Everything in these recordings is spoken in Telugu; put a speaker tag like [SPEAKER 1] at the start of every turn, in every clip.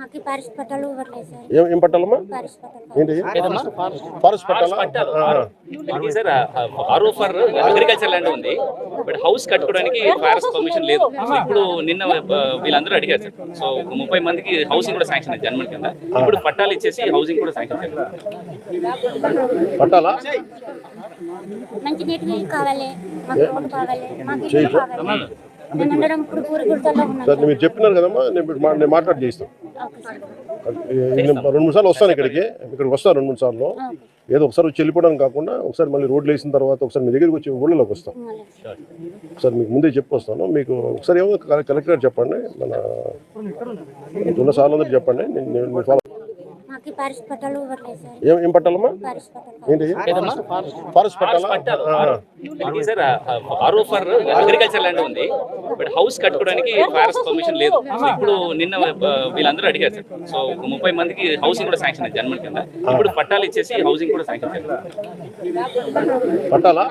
[SPEAKER 1] మాకు ఫారెస్ట్ పట్టాలు ఇవ్వట్లేదు సార్.
[SPEAKER 2] ఏం పట్టాలమ్మా?
[SPEAKER 1] ఫారెస్ట్ పట్టాలు.
[SPEAKER 2] ఏంటి ఫారెస్ట్ పట్టాలా?
[SPEAKER 3] ఇది sir RO for agriculture land ఉంది, బట్ హౌస్ కట్టుకోవడానికి ఫారెస్ట్ పర్మిషన్ లేదు. ఇప్పుడు నిన్న వీళ్ళందరూ అడిగారు సార్. సో 30 మందికి హౌసింగ్ కూడా శాంక్షన్ అయింది జన్మన్ కింద. ఇప్పుడు పట్టాలు ఇచ్చేసి హౌసింగ్ కూడా శాంక్షన్ చేయాలి.
[SPEAKER 2] పట్టాలా?
[SPEAKER 1] మంచి నీటి నీళ్ళు కావాలి, మాకు రోడ్డు కావాలి, మాకు ఇల్లు కావాలి. నేను ఉండడం ఇప్పుడు ఊరి గుర్తల్లో ఉన్నాను.
[SPEAKER 2] సార్ మీరు చెప్పినారు కదమ్మా, నేను మాట్లాడి చేయిస్తాను.
[SPEAKER 1] Okay sir.
[SPEAKER 2] 2-3 సార్లు వస్తాను ఇక్కడికి వస్తాను 2-3 సార్లు. ఏదో ఒకసారి వచ్చి వెళ్ళిపోవడానికి కాకుండా ఒకసారి మళ్ళీ రోడ్లు వేసిన తర్వాత ఒకసారి మీ దగ్గరికి వచ్చి ఊళ్ళలోకి వస్తాం. సార్ మీకు ముందే చెప్పొస్తాను. మీకు ఒకసారి ఏమో కలెక్టర్ చెప్పండి, మన ఉన్న సార్లు అందరూ చెప్పండి. నేను ఫాలో.
[SPEAKER 1] మాకు ఫారెస్ట్ పట్టాలు ఇవ్వట్లేదు సార్.
[SPEAKER 2] ఏం పట్టాలమ్మా?
[SPEAKER 1] ఫారెస్ట్ పట్టాలు.
[SPEAKER 2] ఏంటి ఫారెస్ట్ పట్టాలా?
[SPEAKER 3] ఇది sir RO for agriculture land ఉంది, బట్ హౌస్ కట్టుకోవడానికి ఫారెస్ట్ పర్మిషన్ లేదు. ఇప్పుడు నిన్న వీళ్ళందరూ అడిగారు సార్. సో 30 మందికి హౌసింగ్ కూడా శాంక్షన్ అయింది జన్మన్ కింద. ఇప్పుడు పట్టాలు ఇచ్చేసి హౌసింగ్ కూడా శాంక్షన్ చేయాలి.
[SPEAKER 2] పట్టాలా?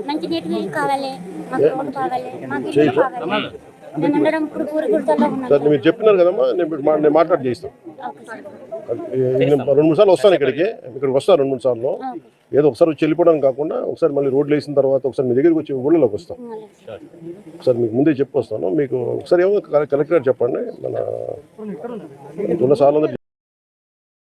[SPEAKER 1] మంచి నీటి నీళ్ళు కావాలి, మాకు రోడ్డు కావాలి, మాకు ఇల్లు కావాలి. నేను ఉండడం ఇప్పుడు ఊరి గుర్తల్లో ఉన్నాను.
[SPEAKER 2] సార్ మీరు చెప్పినారు కదమ్మా, నేను మాట్లాడి చేయిస్తాను.
[SPEAKER 1] Okay sir.
[SPEAKER 2] 2-3 సార్లు వస్తాను ఇక్కడికి వస్తాను 2-3 సార్లు. ఏదో ఒకసారి వచ్చి వెళ్ళిపోవడానికి కాకుండా ఒకసారి మళ్ళీ రోడ్లు వేసిన తర్వాత ఒకసారి మీ దగ్గరికి వచ్చి ఊళ్ళలోకి వస్తాం. సార్ మీకు ముందే చెప్పొస్తాను. మీకు ఒకసారి ఏమో కలెక్టర్ చెప్పండి, మన ఉన్న సార్లు అందరూ